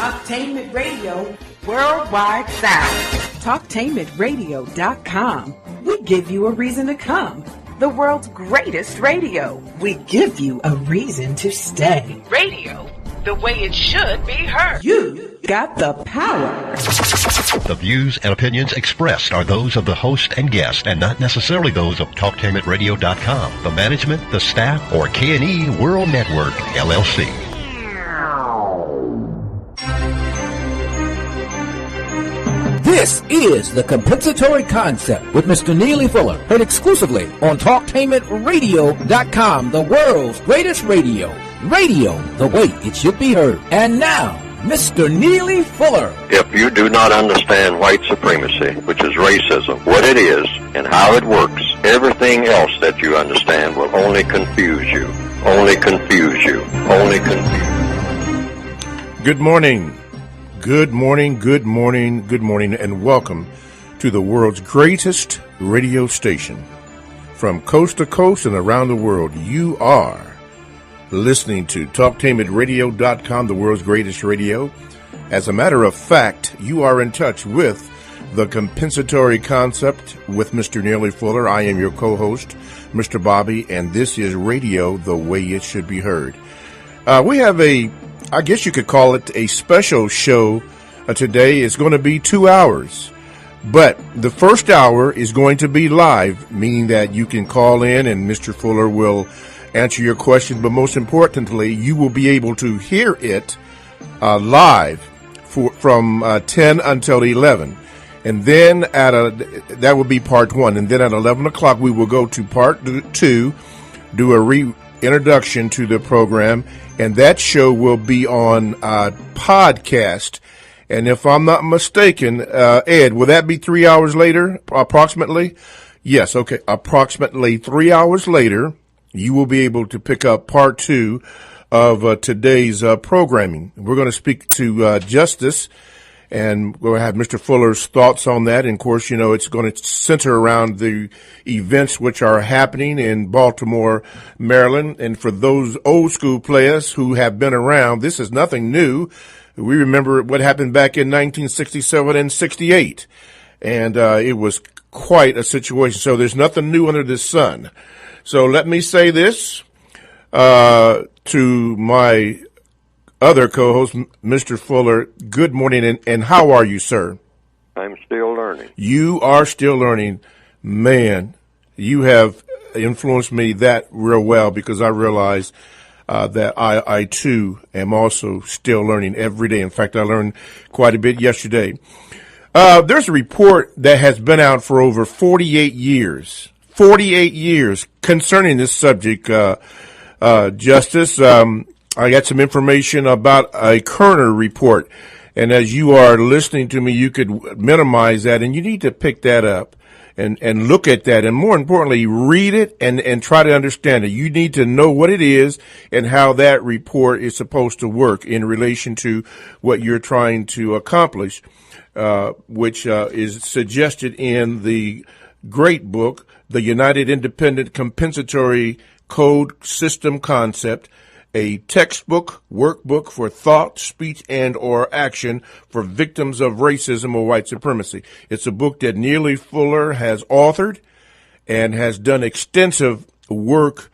Talktainment Radio Worldwide Sound. Talktainmentradio.com. We give you a reason to come. The world's greatest radio. We give you a reason to stay. Radio, the way it should be heard. You got the power. The views and opinions expressed are those of the host and guest and not necessarily those of TalkTainmentRadio.com, the management, the staff, or K&E World Network, LLC. This is The Compensatory Concept with Mr. Neely Fuller, heard exclusively on TalkTainmentRadio.com, the world's greatest radio. Radio, the way it should be heard. And now, Mr. Neely Fuller. If you do not understand white supremacy, which is racism, what it is and how it works, everything else that you understand will only confuse you. Only confuse you. Only confuse you. Good morning. Good morning, good morning, good morning, and welcome to the world's greatest radio station. From coast to coast and around the world, you are listening to TalkTainmentRadio.com, the world's greatest radio. As a matter of fact, you are in touch with the Compensatory Concept with Mr. Neely Fuller. I am your co-host, Mr. Bobby, and this is radio the way it should be heard. We have I guess you could call it a special show today. It's going to be 2 hours, but the first hour is going to be live, meaning that you can call in and Mr. Fuller will answer your questions, but most importantly, you will be able to hear it live from 10 until 11. And then that will be part one. And then at 11 o'clock, we will go to part two, do a reintroduction to the program. And that show will be on podcast. And if I'm not mistaken, Ed, will that be 3 hours later, approximately? Yes, okay. Approximately 3 hours later, you will be able to pick up part two of today's programming. We're going to speak to Justice, and we'll have Mr. Fuller's thoughts on that. And, of course, you know, it's going to center around the events which are happening in Baltimore, Maryland. And for those old school players who have been around, this is nothing new. We remember what happened back in 1967 and 68. And it was quite a situation. So there's nothing new under the sun. So let me say this to my other co-host, Mr. Fuller. Good morning, and how are you, sir? I'm still learning. You are still learning. Man, you have influenced me that real well because I realize that I too am also still learning every day. In fact, I learned quite a bit yesterday. There's a report that has been out for over 48 years. 48 years concerning this subject, Justice. I got some information about a Kerner Report, and as you are listening to me, you could minimize that, and you need to pick that up and look at that, and more importantly, read it and try to understand it. You need to know what it is and how that report is supposed to work in relation to what you're trying to accomplish, which is suggested in the great book, The United Independent Compensatory Code System Concept, a textbook, workbook for thought, speech, and or action for victims of racism or white supremacy. It's a book that Neely Fuller has authored and has done extensive work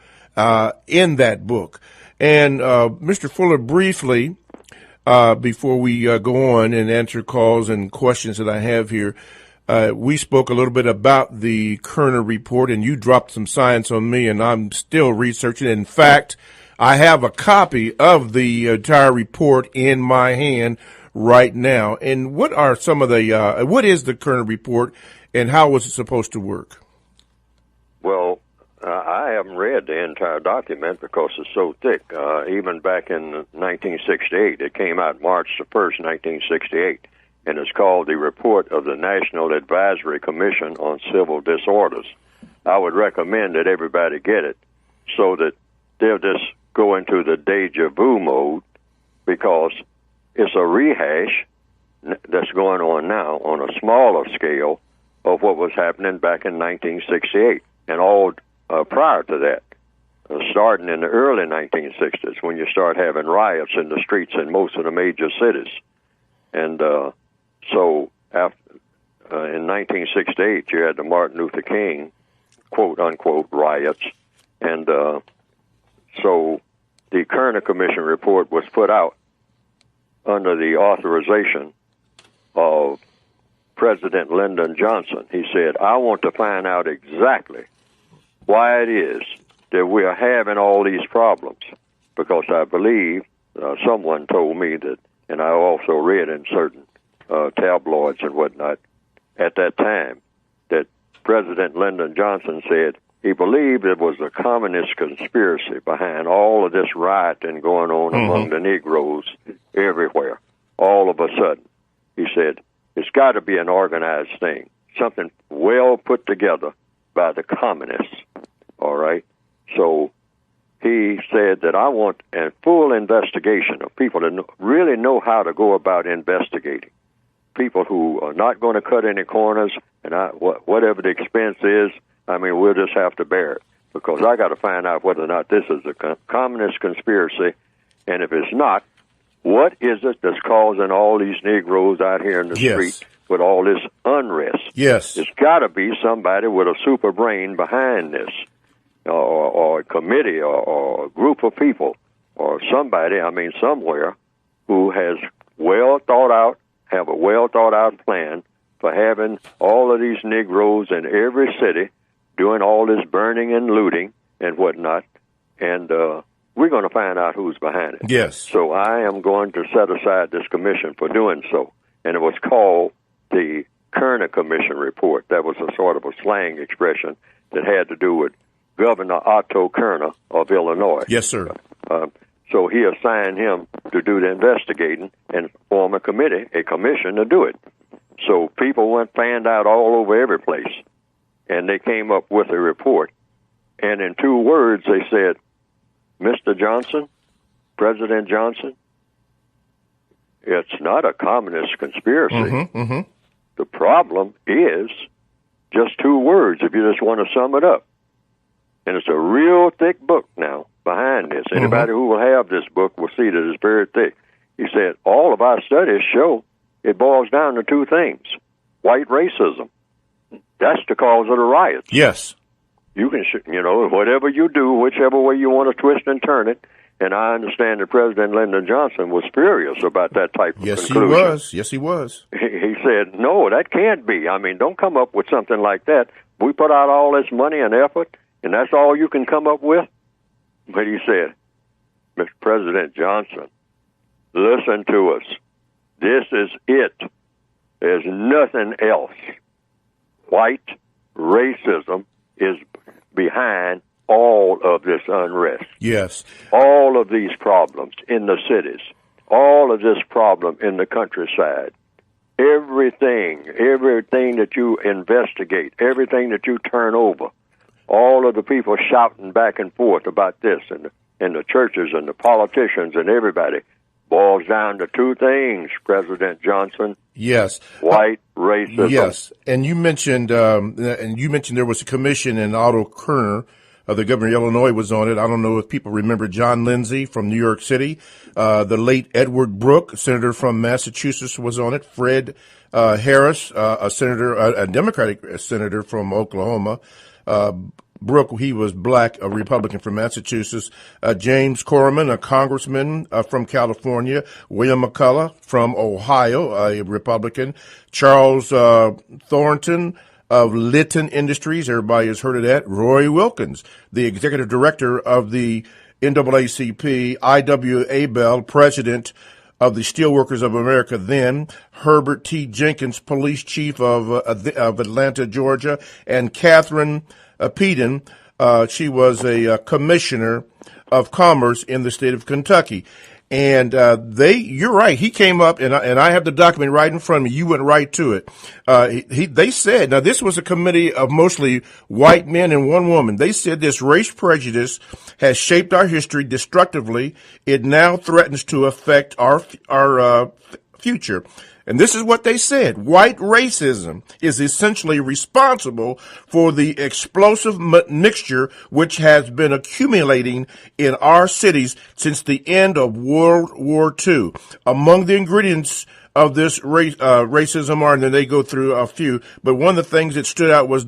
in that book. And Mr. Fuller, briefly, before we go on and answer calls and questions that I have here, we spoke a little bit about the Kerner Report, and you dropped some science on me, and I'm still researching. In fact, I have a copy of the entire report in my hand right now. And what are some of the, what is the Kerner Report and how was it supposed to work? Well, I haven't read the entire document because it's so thick. Even back in 1968, it came out March the 1st, 1968, and it's called the Report of the National Advisory Commission on Civil Disorders. I would recommend that everybody get it so that they'll just go into the deja vu mode, because it's a rehash that's going on now on a smaller scale of what was happening back in 1968 and all prior to that, starting in the early 1960s when you start having riots in the streets in most of the major cities. And so after, in 1968, you had the Martin Luther King, quote-unquote, riots. And so the Kerner Commission report was put out under the authorization of President Lyndon Johnson. He said, I want to find out exactly why it is that we are having all these problems, because I believe someone told me that, and I also read in certain tabloids and whatnot at that time, that President Lyndon Johnson said he believed it was a communist conspiracy behind all of this rioting going on among the Negroes everywhere. All of a sudden, he said, it's got to be an organized thing, something well put together by the communists, all right? So he said that I want a full investigation of people that really know how to go about investigating, people who are not going to cut any corners, and whatever the expense is, I mean, we'll just have to bear it, because I got to find out whether or not this is a communist conspiracy, and if it's not, what is it that's causing all these Negroes out here in the street with all this unrest? Yes. It's got to be somebody with a super brain behind this, or a committee, or a group of people, or somebody, I mean, somewhere, who has have a well-thought-out plan for having all of these Negroes in every city doing all this burning and looting and whatnot, and we're going to find out who's behind it. Yes. So I am going to set aside this commission for doing so, and it was called the Kerner Commission report. That was a sort of a slang expression that had to do with Governor Otto Kerner of Illinois. Yes, sir. So he assigned him to do the investigating and form a commission to do it. So people fanned out all over every place, and they came up with a report. And in 2 words, they said, Mr. Johnson, President Johnson, it's not a communist conspiracy. The problem is just 2 words, if you just want to sum it up. And it's a real thick book now behind this. Anybody who will have this book will see that it's very thick. He said, all of our studies show it boils down to 2 things. White racism. That's the cause of the riots. Yes. You can, whatever you do, whichever way you want to twist and turn it, and I understand that President Lyndon Johnson was furious about that type of conclusion. Yes, he was. He said, no, that can't be. I mean, don't come up with something like that. We put out all this money and effort, and that's all you can come up with? But he said, Mr. President Johnson, listen to us. This is it. There's nothing else. White racism is behind all of this unrest. Yes. All of these problems in the cities. All of this problem in the countryside. Everything that you investigate, everything that you turn over, all of the people shouting back and forth about this, and the churches and the politicians and everybody, boils down to 2 things, President Johnson. Yes. White racism. Yes. And you mentioned there was a commission, and Otto Kerner, the governor of Illinois, was on it. I don't know if people remember John Lindsay from New York City. The late Edward Brooke, senator from Massachusetts, was on it. Fred Harris, a Democratic senator from Oklahoma. Brooke, he was black, a Republican from Massachusetts. James Corman, a congressman from California. William McCullough from Ohio, a Republican. Charles Thornton of Litton Industries, everybody has heard of that. Roy Wilkins, the executive director of the NAACP. I.W. Abel, president of the Steelworkers of America then. Herbert T. Jenkins, police chief of Atlanta, Georgia. And Catherine Peden, she was a commissioner of commerce in the state of Kentucky. And you're right. He came up, and I have the document right in front of me. You went right to it. They said, now this was a committee of mostly white men and 1 woman. They said this race prejudice has shaped our history destructively. It now threatens to affect our future. And this is what they said. White racism is essentially responsible for the explosive mixture which has been accumulating in our cities since the end of World War II. Among the ingredients of this racism are, and then they go through a few, but one of the things that stood out was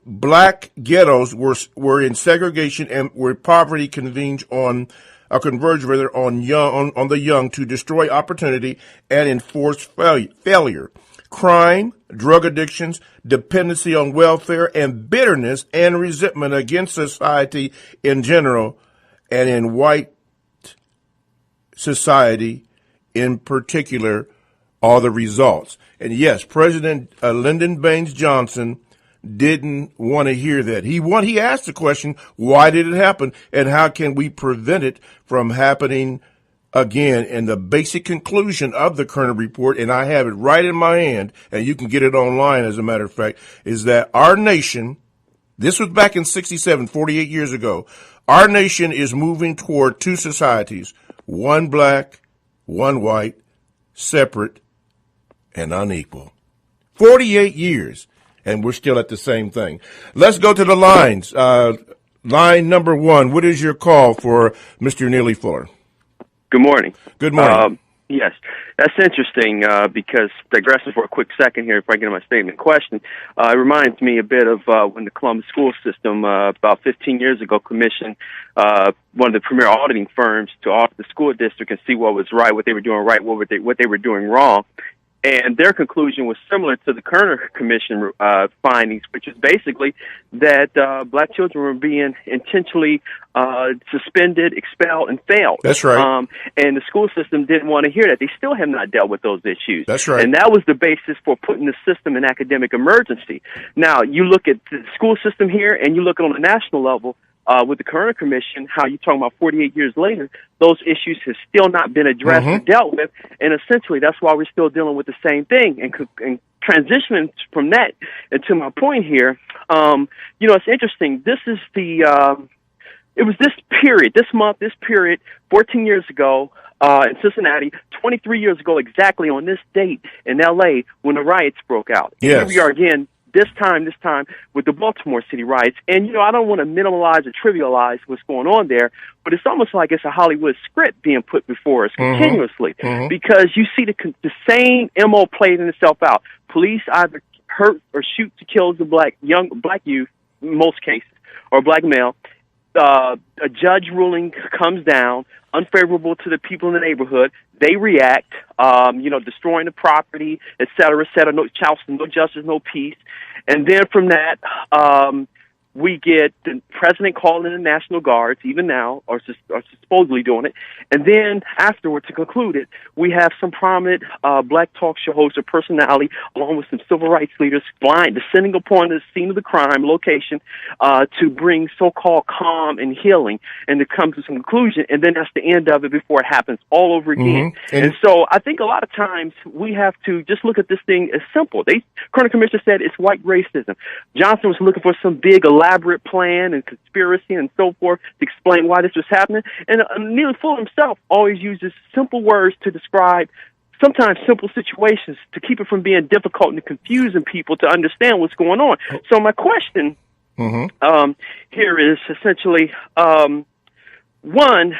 black ghettos were in segregation and where poverty converged on the young to destroy opportunity and enforce failure. Crime, drug addictions, dependency on welfare, and bitterness and resentment against society in general and in white society in particular are the results. And yes, President Lyndon Baines Johnson didn't want to hear that. He asked the question, why did it happen and how can we prevent it from happening again? And the basic conclusion of the Kerner Report, and I have it right in my hand, and you can get it online as a matter of fact, is that our nation, this was back in 67, 48 years ago, our nation is moving toward two societies, one black, one white, separate and unequal. 48 years. And we're still at the same thing. Let's go to the lines. Line number 1. What is your call for Mr. Neely Fuller? Good morning. Good morning. Yes, that's interesting because digressing for a quick second here before I get into my statement question, it reminds me a bit of when the Columbus school system about 15 years ago commissioned one of the premier auditing firms to audit the school district and see what was right, what they were doing right, what they were doing wrong. And their conclusion was similar to the Kerner Commission findings, which is basically that black children were being intentionally suspended, expelled, and failed. That's right. And the school system didn't want to hear that. They still have not dealt with those issues. That's right. And that was the basis for putting the system in academic emergency. Now, you look at the school system here, and you look at on a national level, with the Kerner Commission, how you're talking about 48 years later, those issues have still not been addressed or dealt with, and essentially that's why we're still dealing with the same thing. And transitioning from that into my point here, it's interesting. This is it was this period, 14 years ago in Cincinnati, 23 years ago exactly on this date in L.A. when the riots broke out. Yes. Here we are again. This time with the Baltimore City riots. And, I don't want to minimalize or trivialize what's going on there, but it's almost like it's a Hollywood script being put before us continuously because you see the same MO playing itself out. Police either hurt or shoot to kill the young black youth, in most cases, or black male. A judge ruling comes down, unfavorable to the people in the neighborhood. They react, destroying the property, et cetera, no justice, no peace. And then from that, we get the president calling in the National Guards, even now, or supposedly doing it. And then afterward, to conclude it, we have some prominent black talk show host or personality, along with some civil rights leaders, descending upon the scene of the crime location to bring so-called calm and healing and to come to some conclusion. And then that's the end of it before it happens all over again. And so I think a lot of times we have to just look at this thing as simple. Kerner Commission said it's white racism. Johnson was looking for some big elaborate plan and conspiracy and so forth to explain why this was happening. And Neely Fuller himself always uses simple words to describe sometimes simple situations to keep it from being difficult and confusing people to understand what's going on. So my question here is essentially, one,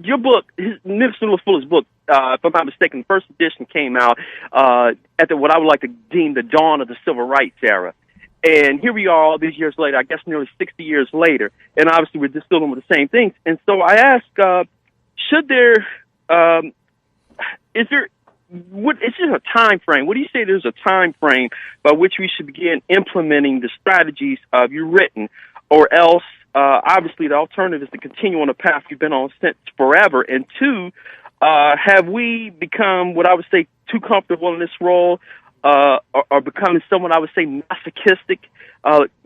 your book, Neely Fuller's book, if I'm not mistaken, the first edition came out at what I would like to deem the dawn of the civil rights era. And here we are all these years later, I guess nearly 60 years later, and obviously we're just dealing with the same things. And so I ask, is there a time frame? What do you say there's a time frame by which we should begin implementing the strategies you've written, or else, obviously the alternative is to continue on the path you've been on since forever? And two, have we become what I would say too comfortable in this role, or becoming someone I would say masochistic,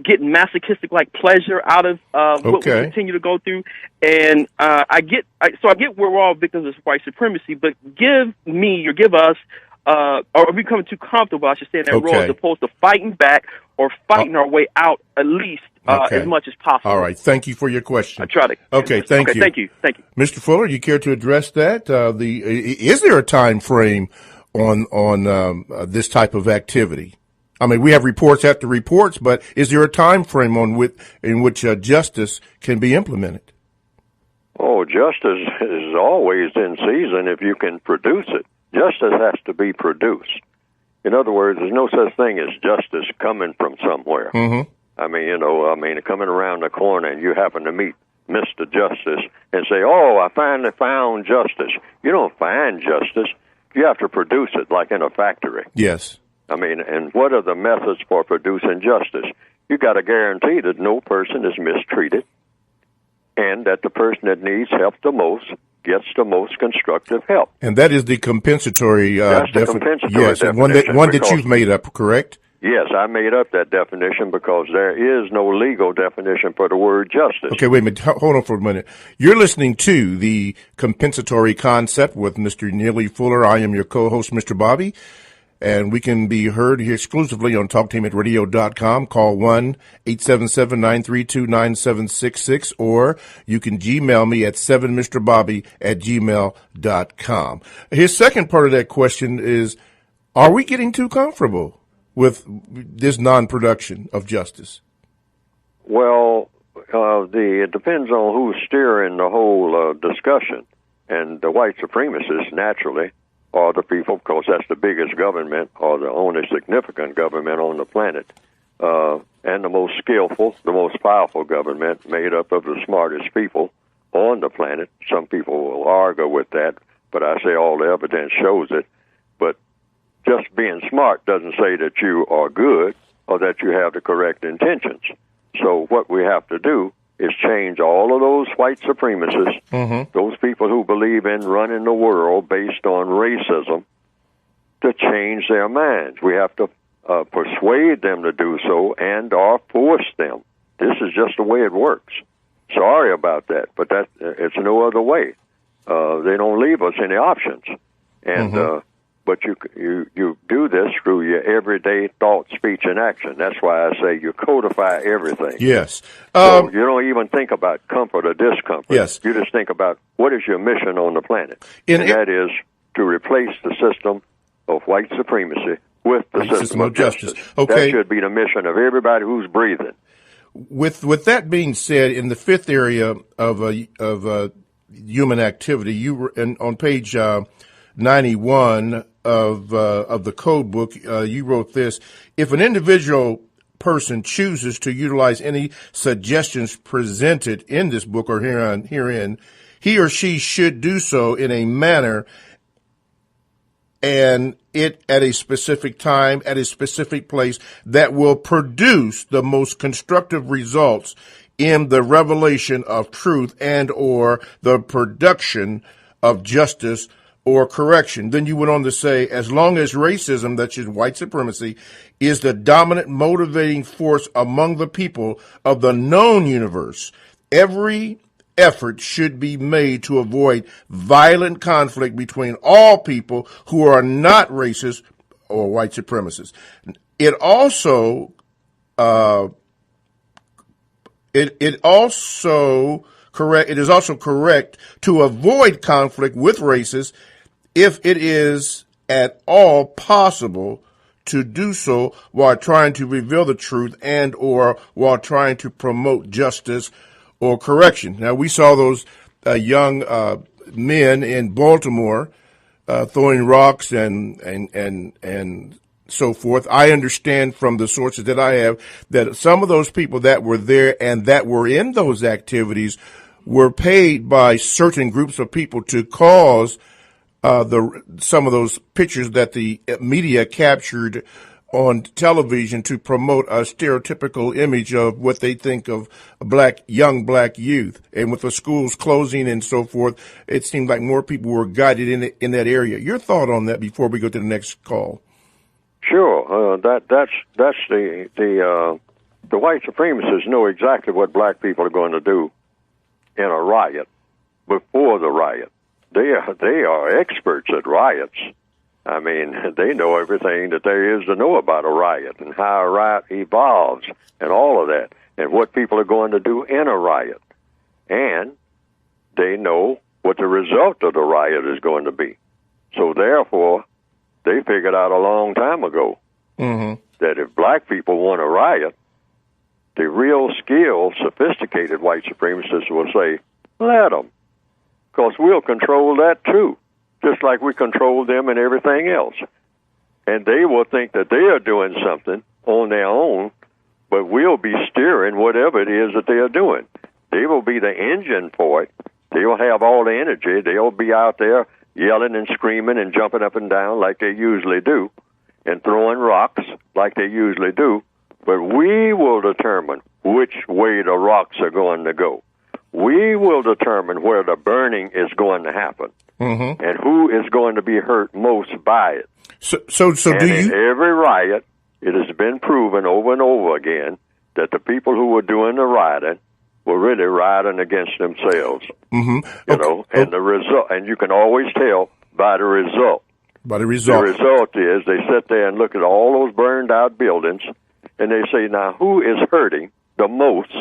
getting masochistic-like pleasure out of what we continue to go through? And I get where we're all victims of white supremacy, but give us or are we becoming too comfortable, I should say, in that role, as opposed to fighting back or fighting our way out at least as much as possible? All right. Thank you for your question. I try to. Okay. Thank you. Thank you. Mr. Fuller, you care to address that? Is there a time frame on this type of activity? I mean, we have reports after reports, but is there a time frame in which justice can be implemented? Oh, justice is always in season if you can produce it. Justice has to be produced. In other words, there's no such thing as justice coming from somewhere. Mm-hmm. I mean, coming around the corner and you happen to meet Mr. Justice and say, "Oh, I finally found justice." You don't find justice. You have to produce it, like in a factory. Yes. I mean, and what are the methods for producing justice? You got to guarantee that no person is mistreated, and that the person that needs help the most gets the most constructive help. And that is the compensatory definition. Yes, and one that you've made up, correct? Yes, I made up that definition because there is no legal definition for the word justice. Okay, wait a minute. Hold on for a minute. You're listening to the compensatory concept with Mr. Neely Fuller. I am your co-host, Mr. Bobby. And we can be heard here exclusively on TalkTameItRadio.com. Call 1-877-932-9766, or you can Gmail me at 7mrbobby@gmail.com. His second part of that question is, are we getting too comfortable with this non-production of justice? Well, it depends on who's steering the whole discussion. And the white supremacists, naturally, are the people, because that's the biggest government or the only significant government on the planet, and the most skillful, the most powerful government, made up of the smartest people on the planet. Some people will argue with that, but I say all the evidence shows it. But just being smart doesn't say that you are good or that you have the correct intentions. So what we have to do is change all of those white supremacists, those people who believe in running the world based on racism, to change their minds. We have to persuade them to do so and or force them. This is just the way it works. Sorry about that, but it's no other way. They don't leave us any options. And but you do this through your everyday thought, speech, and action. That's why I say you codify everything. Yes. So you don't even think about comfort or discomfort. Yes. You just think about what is your mission on the planet. And that is to replace the system of white supremacy with the system of justice. Okay. That should be the mission of everybody who's breathing. With that being said, in the fifth area of human activity, you were on page 91 of the code book, you wrote this: if an individual person chooses to utilize any suggestions presented in this book or herein, he or she should do so in a manner and it at a specific time, at a specific place, that will produce the most constructive results in the revelation of truth and or the production of justice or correction. Then you went on to say, as long as racism, that's just white supremacy, is the dominant motivating force among the people of the known universe, every effort should be made to avoid violent conflict between all people who are not racist or white supremacists. It also it is also correct to avoid conflict with racists if it is at all possible to do so while trying to reveal the truth and or while trying to promote justice or correction. Now, we saw those young men in Baltimore throwing rocks and so forth. I understand from the sources that I have that some of those people that were there and that were in those activities were paid by certain groups of people to cause some of those pictures that the media captured on television to promote a stereotypical image of what they think of young black youth. And with the schools closing and so forth, it seemed like more people were guided in that area. Your thought on that before we go to the next call? Sure. That's the white supremacists know exactly what black people are going to do in a riot before the riot. They are experts at riots. I mean, they know everything that there is to know about a riot and how a riot evolves and all of that and what people are going to do in a riot. And they know what the result of the riot is going to be. So therefore, they figured out a long time ago that if black people want a riot, the real skilled, sophisticated white supremacists will say, let them, because we'll control that too, just like we control them and everything else. And they will think that they are doing something on their own, but we'll be steering whatever it is that they are doing. They will be the engine for it. They'll have all the energy. They'll be out there yelling and screaming and jumping up and down like they usually do and throwing rocks like they usually do. But we will determine which way the rocks are going to go. We will determine where the burning is going to happen and who is going to be hurt most by it. So and in every riot, it has been proven over and over again that the people who were doing the rioting were really rioting against themselves. You know, and the result, and you can always tell by the result. By the result. The result is they sit there and look at all those burned out buildings, and they say, now who is hurting the most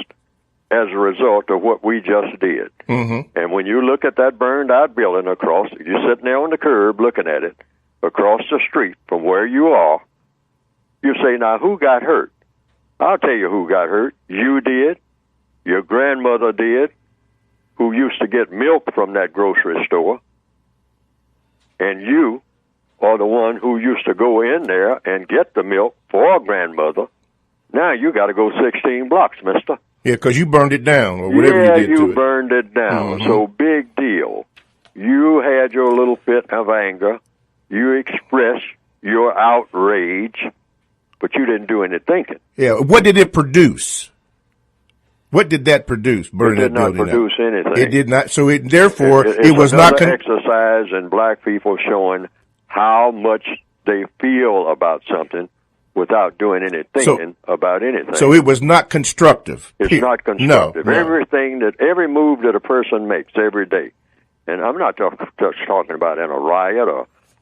as a result of what we just did? And when you look at that burned out building across, you're sitting there on the curb looking at it across the street from where you are, you say, now who got hurt? I'll tell you who got hurt. You did. Your grandmother did, who used to get milk from that grocery store. And you are the one who used to go in there and get the milk for grandmother. Now you got to go 16 blocks, mister. Yeah, because you burned it down or whatever you did to it. Yeah, you burned it down. So big deal. You had your little fit of anger. You expressed your outrage, but you didn't do any thinking. Yeah, what did it produce? What did that produce? Burning it did not produce anything. It did not. So it was not exercise in black people showing how much they feel about something without doing any thinking about anything. So it was not constructive. It's not constructive. No. Every move that a person makes every day, and I'm not just talking about in a riot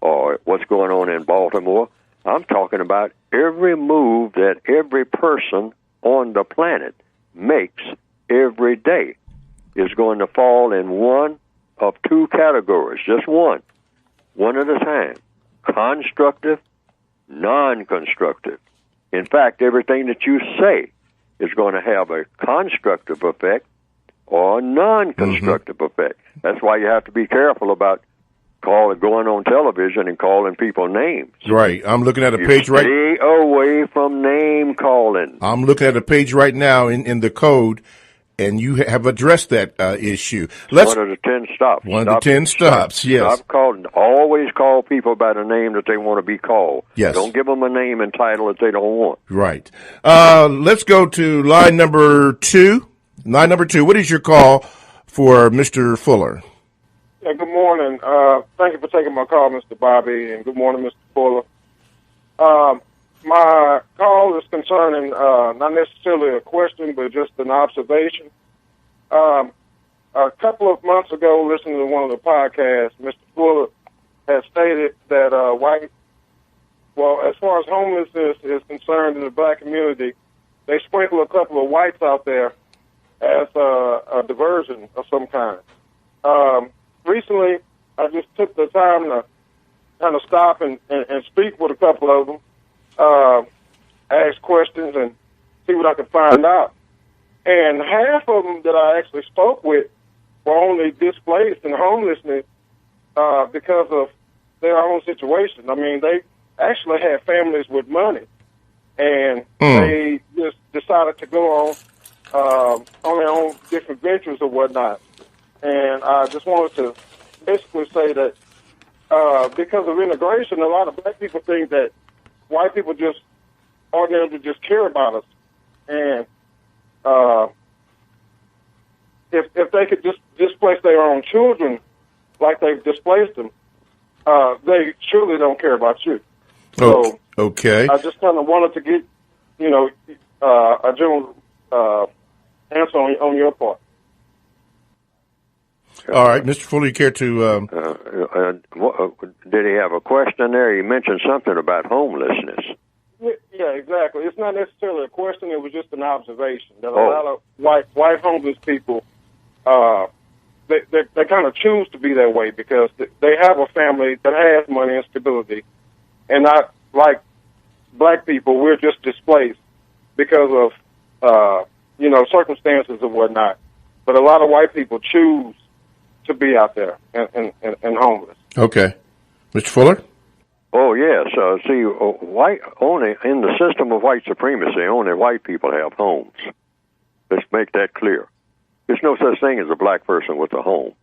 or what's going on in Baltimore. I'm talking about every move that every person on the planet makes every day is going to fall in one of two categories, just one at a time: constructive, non-constructive. In fact, everything that you say is going to have a constructive effect or a non-constructive effect. That's why you have to be careful about going on television and calling people names. Right. I'm looking at a page right. Stay away from name calling. I'm looking at a page right now in the code, and you have addressed that issue. One of the 10 stops. One of the 10 stops. Yes. Stop calling. Always call people by the name that they want to be called. Yes. Don't give them a name and title that they don't want. Right. Let's go to line number 2. Line number 2. What is your call for Mr. Fuller? Yeah, good morning. Thank you for taking my call, Mr. Bobby, and good morning, Mr. Fuller. My call is concerning not necessarily a question, but just an observation. A couple of months ago, listening to one of the podcasts, Mr. Fuller had stated that as far as homelessness is concerned in the black community, they sprinkle a couple of whites out there as a diversion of some kind. Recently, I just took the time to kind of stop and speak with a couple of them, ask questions and see what I could find out. And half of them that I actually spoke with were only displaced and homelessness because of their own situation. I mean, they actually had families with money, and they just decided to go on their own different ventures or whatnot. And I just wanted to basically say that because of integration, a lot of black people think that white people just ordinarily just care about us. And if they could just displace their own children like they've displaced them, they surely don't care about you. So okay. I just kind of wanted to get, a general answer on your part. All right, Mr. Fuller, you care to... did he have a question there? He mentioned something about homelessness. Yeah, exactly. It's not necessarily a question. It was just an observation that a lot of white homeless people, they kind of choose to be that way because they have a family that has money and stability, and not like black people. We're just displaced because of circumstances and whatnot. But a lot of white people choose to be out there and homeless. Okay. Mr. Fuller? Oh, yes. See, white only in the system of white supremacy, only white people have homes. Let's make that clear. There's no such thing as a black person with a home.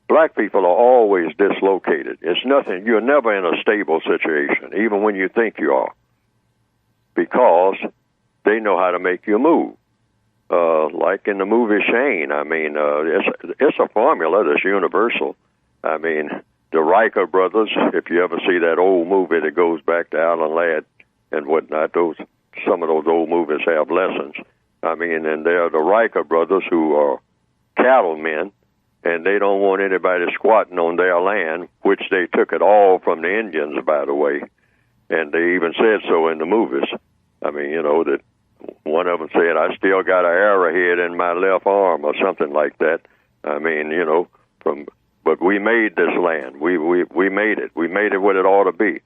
Black people are always dislocated. It's nothing. You're never in a stable situation, even when you think you are, because they know how to make you move. Like in the movie Shane, I mean, it's a formula that's universal. I mean, the Riker brothers, if you ever see that old movie that goes back to Alan Ladd and whatnot, some of those old movies have lessons. I mean, and they're the Riker brothers who are cattlemen, and they don't want anybody squatting on their land, which they took it all from the Indians, by the way. And they even said so in the movies. I mean, that one of them said, I still got an arrowhead in my left arm or something like that. I mean, but we made this land. We made it. We made it what it ought to be.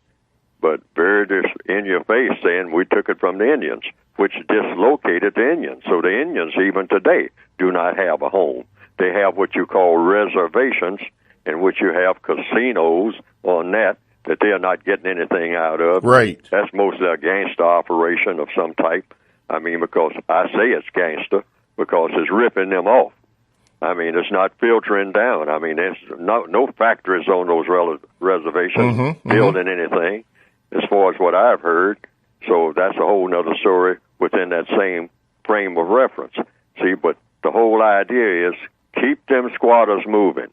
But very in your face saying we took it from the Indians, which dislocated the Indians. So the Indians, even today, do not have a home. They have what you call reservations, in which you have casinos on that they're not getting anything out of. Right. That's mostly a gangster operation of some type. I mean, because I say it's gangster because it's ripping them off. I mean, it's not filtering down. I mean, there's no factories on those reservations building anything, as far as what I've heard. So that's a whole other story within that same frame of reference. See, but the whole idea is keep them squatters moving,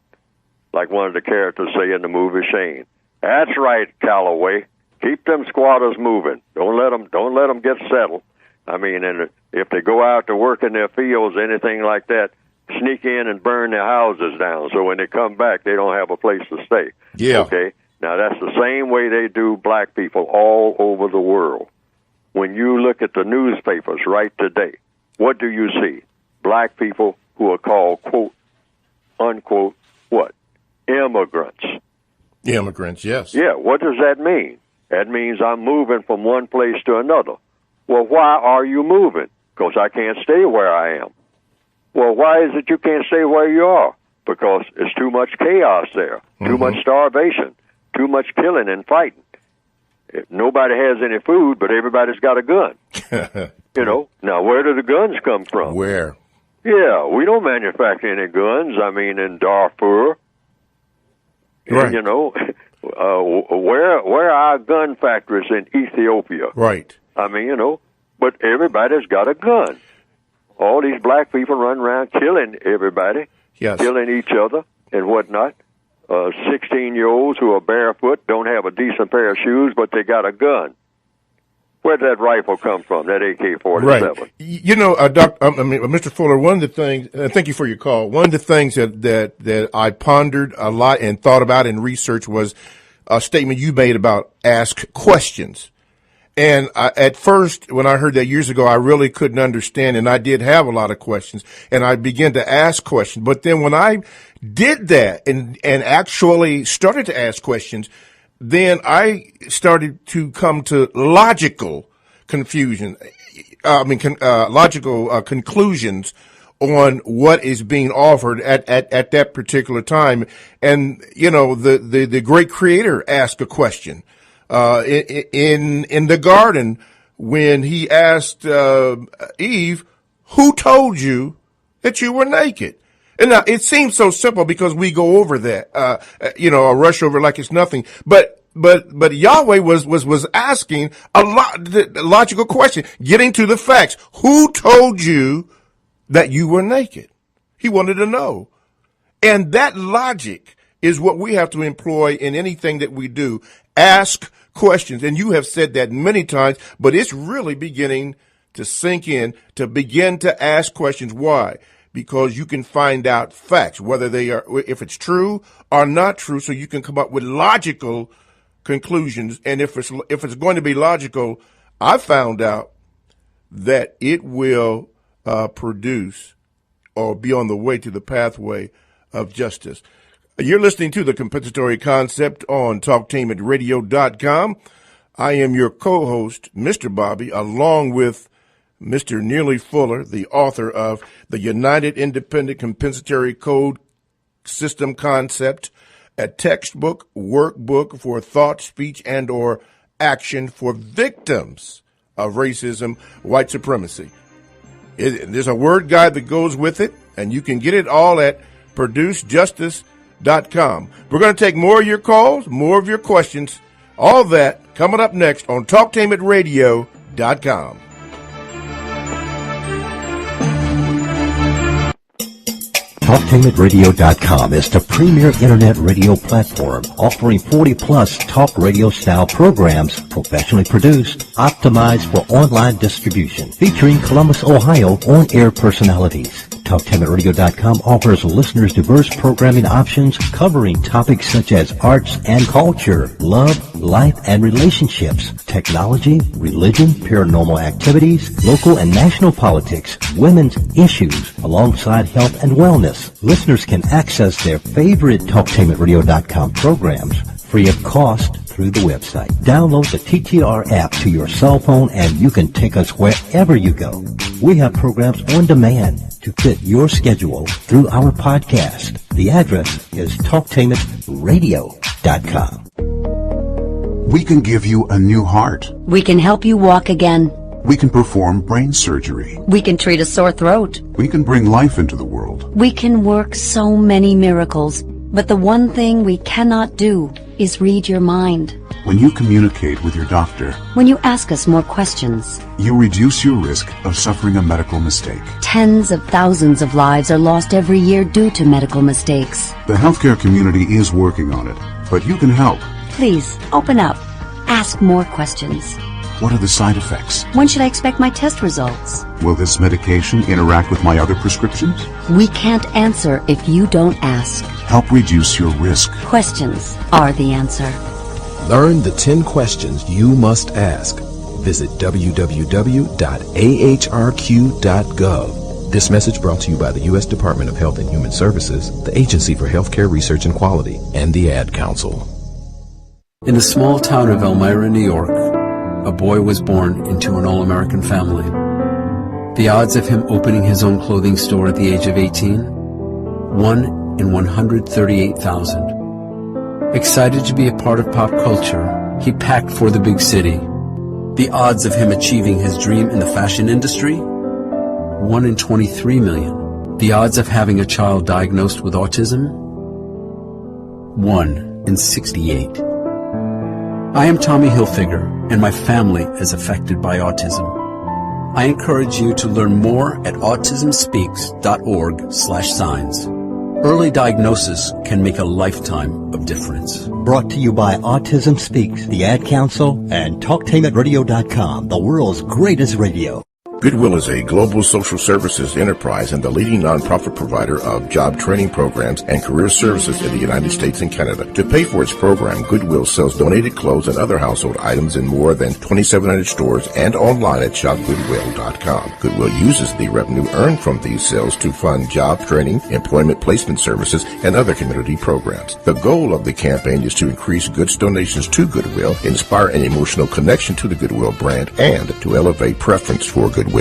like one of the characters say in the movie Shane. That's right, Calloway. Keep them squatters moving. Don't let them get settled. I mean, and if they go out to work in their fields, anything like that, sneak in and burn their houses down. So when they come back, they don't have a place to stay. Yeah. Okay. Now that's the same way they do black people all over the world. When you look at the newspapers right today, what do you see? Black people who are called, quote, unquote, what? Immigrants. Immigrants, yes. Yeah, what does that mean? That means I'm moving from one place to another. Well, why are you moving? Because I can't stay where I am. Well, why is it you can't stay where you are? Because it's too much chaos there, too much starvation, too much killing and fighting. Nobody has any food, but everybody's got a gun. Now where do the guns come from? Where? Yeah, we don't manufacture any guns. I mean, in Darfur. Right. Where are our gun factories in Ethiopia? Right. I mean, but everybody's got a gun. All these black people run around killing everybody, killing each other and whatnot. 16-year-olds who are barefoot, don't have a decent pair of shoes, but they got a gun. Where'd that rifle come from, that AK-47? Right. Mr. Fuller, one of the things, thank you for your call, one of the things that I pondered a lot and thought about in research was a statement you made about ask questions. And at first, when I heard that years ago, I really couldn't understand, and I did have a lot of questions, and I began to ask questions. But then when I did that and actually started to ask questions, then I started to come to logical conclusions on what is being offered at that particular time. And, the great creator asked a question. In the garden, when he asked Eve, who told you that you were naked? And now it seems so simple because we go over that, a rush over like it's nothing. But Yahweh was asking a logical question, getting to the facts. Who told you that you were naked? He wanted to know. And that logic is what we have to employ in anything that we do. Ask questions. And you have said that many times, but it's really beginning to sink in, to begin to ask questions. Why? because you can find out facts, whether if it's true or not true, so you can come up with logical conclusions. And if it's going to be logical, I found out that it will produce or be on the way to the pathway of justice. You're listening to The Compensatory Concept on TalkTainmentRadio.com. I am your co-host, Mr. Bobby, along with Mr. Neely Fuller, the author of the United Independent Compensatory Code System Concept, a textbook, workbook for thought, speech, and or action for victims of racism, white supremacy. There's a word guide that goes with it, and you can get it all at producejustice.com. We're going to take more of your calls, more of your questions, all that coming up next on TalkTainmentRadio.com. TalkTainmentRadio.com is the premier internet radio platform offering 40-plus talk radio-style programs professionally produced, optimized for online distribution, featuring Columbus, Ohio on-air personalities. TalkTainmentRadio.com offers listeners diverse programming options covering topics such as arts and culture, love, life and relationships, technology, religion, paranormal activities, local and national politics, women's issues, alongside health and wellness. Listeners can access their favorite TalkTainmentRadio.com programs free of cost through the website. Download the TTR app to your cell phone and you can take us wherever you go. We have programs on demand to fit your schedule through our podcast. The address is TalkTainmentRadio.com. We can give you a new heart. We can help you walk again. We can perform brain surgery. We can treat a sore throat. We can bring life into the world. We can work so many miracles, but the one thing we cannot do is read your mind. When you communicate with your doctor, when you ask us more questions, you reduce your risk of suffering a medical mistake. Tens of thousands of lives are lost every year due to medical mistakes. The healthcare community is working on it, but you can help. Please, open up. Ask more questions. What are the side effects? When should I expect my test results? Will this medication interact with my other prescriptions? We can't answer if you don't ask. Help reduce your risk. Questions are the answer. Learn the 10 questions you must ask. Visit www.ahrq.gov. This message brought to you by the U.S. Department of Health and Human Services, the Agency for Healthcare Research and Quality, and the Ad Council. In the small town of Elmira, New York, a boy was born into an all-American family. The odds of him opening his own clothing store at the age of 18? 1 in 138,000. Excited to be a part of pop culture, he packed for the big city. The odds of him achieving his dream in the fashion industry? 1 in 23 million. The odds of having a child diagnosed with autism? 1 in 68. I am Tommy Hilfiger, and my family is affected by autism. I encourage you to learn more at autismspeaks.org/signs. Early diagnosis can make a lifetime of difference. Brought to you by Autism Speaks, the Ad Council, and TalkTainmentRadio.com, the world's greatest radio. Goodwill is a global social services enterprise and the leading nonprofit provider of job training programs and career services in the United States and Canada. To pay for its program, Goodwill sells donated clothes and other household items in more than 2,700 stores and online at shopgoodwill.com. Goodwill uses the revenue earned from these sales to fund job training, employment placement services, and other community programs. The goal of the campaign is to increase goods donations to Goodwill, inspire an emotional connection to the Goodwill brand, and to elevate preference for Goodwill.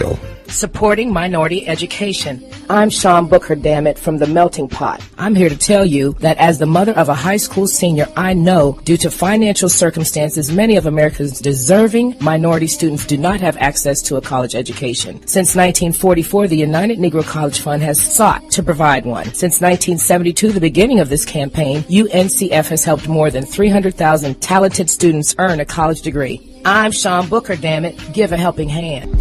Supporting minority education. I'm Sean Booker, dammit, from The Melting Pot. I'm here to tell you that as the mother of a high school senior, I know due to financial circumstances, many of America's deserving minority students do not have access to a college education. Since 1944, the United Negro College Fund has sought to provide one. Since 1972, the beginning of this campaign, UNCF has helped more than 300,000 talented students earn a college degree. I'm Sean Booker, dammit. Give a helping hand.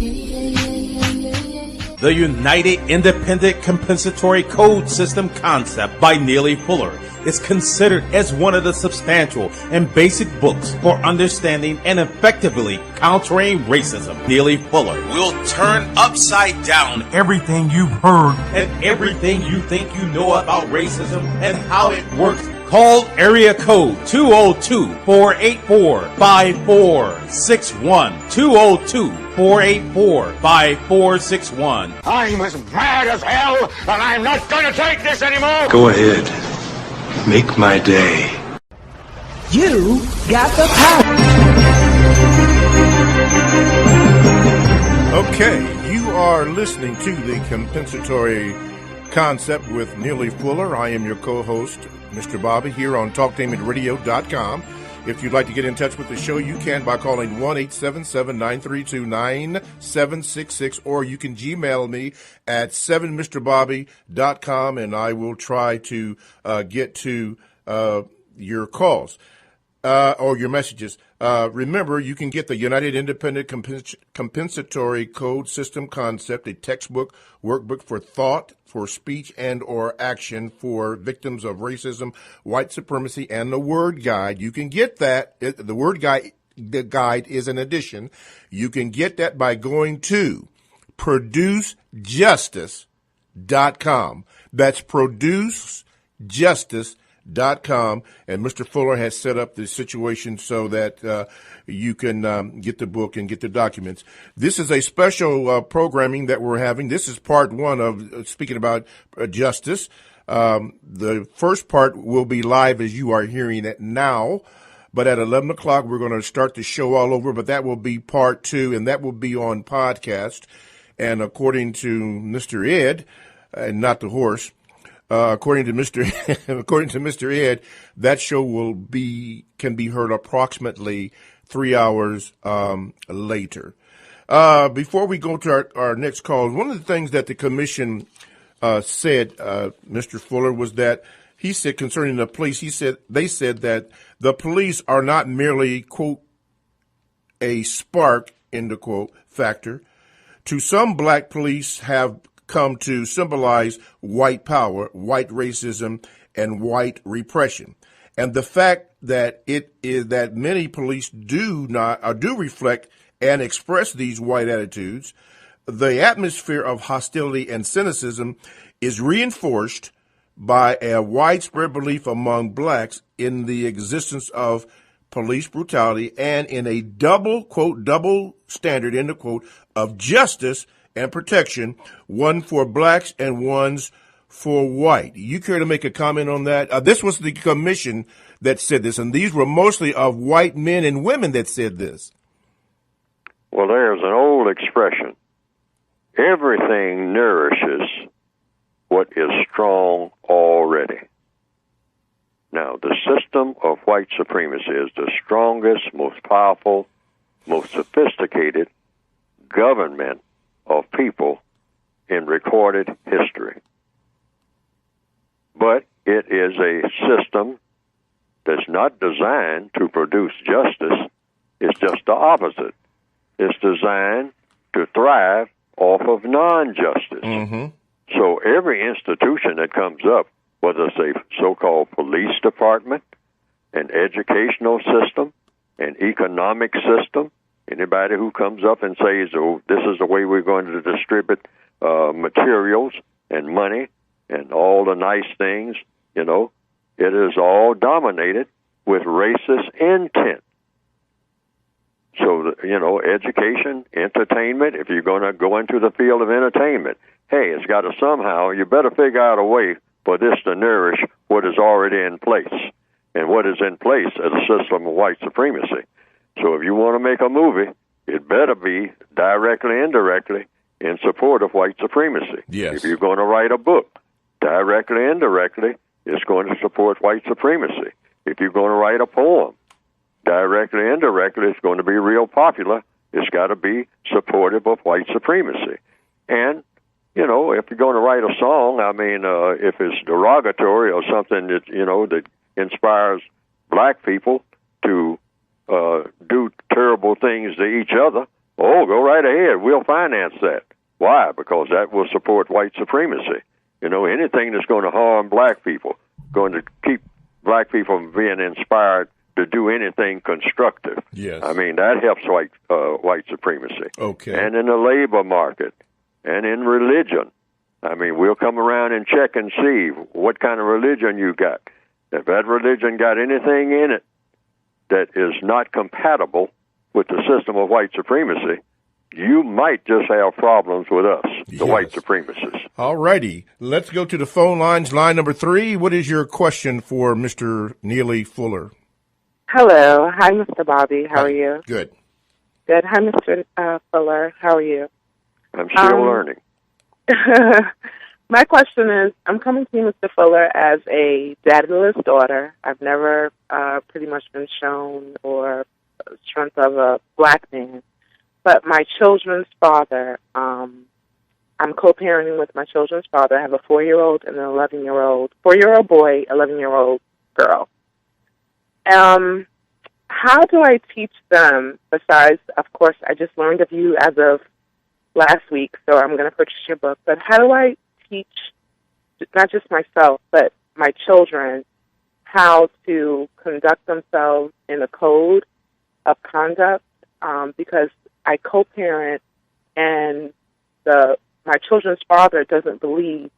The United Independent Compensatory Code System Concept by Neely Fuller is considered as one of the substantial and basic books for understanding and effectively countering racism. Neely Fuller will turn upside down everything you've heard and everything you think you know about racism and how it works. Call area code 202-484-5461. 202-484-5461. I'm as mad as hell, and I'm not going to take this anymore. Go ahead. Make my day. You got the power. Okay, you are listening to the Compensatory Concept with Neely Fuller. I am your co-host, Mr. Bobby, here on TalkTainmentRadio.com. If you'd like to get in touch with the show, you can by calling 1-877-932-9766, or you can Gmail me at 7mrbobby.com, and I will try to get to your calls or your messages. Remember, you can get the United Independent Compensatory Code System Concept, a textbook workbook for thought, for speech, and or action for victims of racism, white supremacy, and the word guide. You can get that. The word guide, the guide is an addition. You can get that by going to producejustice.com. That's producejustice.com, and Mr. Fuller has set up the situation so that you can get the book and get the documents. This is a special programming that we're having. This is part one of speaking about justice. The first part will be live as you are hearing it now, but at 11 o'clock we're going to start the show all over, but that will be part two, and that will be on podcast. And according to Mr. Ed, and not the horse, according to Mr. Ed, that show can be heard approximately 3 hours later. Before we go to our next call, one of the things that the commission said, Mr. Fuller, was that he said concerning the police, they said that the police are not merely, quote, a spark, end of quote, factor. To some, black police have come to symbolize white power, white racism, and white repression. And the fact that it is that many police do reflect and express these white attitudes, the atmosphere of hostility and cynicism is reinforced by a widespread belief among blacks in the existence of police brutality and in a double standard, end of quote, of justice and protection, one for blacks and one's for white. You care to make a comment on that? This was the commission that said this, and these were mostly of white men and women that said this. Well, there's an old expression. Everything nourishes what is strong already. Now, the system of white supremacy is the strongest, most powerful, most sophisticated government of people in recorded history. But it is a system that's not designed to produce justice. It's just the opposite. It's designed to thrive off of non-justice. Mm-hmm. So every institution that comes up, whether it's a so-called police department, an educational system, an economic system, anybody who comes up and says, oh, this is the way we're going to distribute materials and money and all the nice things, it is all dominated with racist intent. So, education, entertainment, if you're going to go into the field of entertainment, hey, it's got to somehow, you better figure out a way for this to nourish what is already in place. And what is in place is a system of white supremacy. So if you want to make a movie, it better be directly, indirectly in support of white supremacy. Yes. If you're going to write a book, directly, indirectly, it's going to support white supremacy. If you're going to write a poem, directly, indirectly, it's going to be real popular. It's got to be supportive of white supremacy. And, if you're going to write a song, if it's derogatory or something that, that inspires black people to do terrible things to each other, go right ahead. We'll finance that. Why? Because that will support white supremacy. Anything that's going to harm black people, going to keep black people from being inspired to do anything constructive. Yes. I mean, that helps white supremacy. Okay. And in the labor market and in religion. I mean, we'll come around and check and see what kind of religion you got. If that religion got anything in it that is not compatible with the system of white supremacy, you might just have problems with us, the white supremacists. All righty. Let's go to the phone lines. Line number 3. What is your question for Mr. Neely Fuller? Hello. Hi, Mr. Bobby. How are you? Good. Good. Hi, Mr. Fuller. How are you? I'm still learning. My question is, I'm coming to you, Mr. Fuller, as a daddyless daughter. I've never pretty much been shown or strength of a black man. But my children's father, I'm co-parenting with my children's father. I have a 4-year-old and an 11-year-old, 4-year-old boy, 11-year-old girl. How do I teach them, besides, of course, I just learned of you as of last week, so I'm going to purchase your book, but how do I teach, not just myself, but my children, how to conduct themselves in a code of conduct? Because I co-parent, and my children's father doesn't believe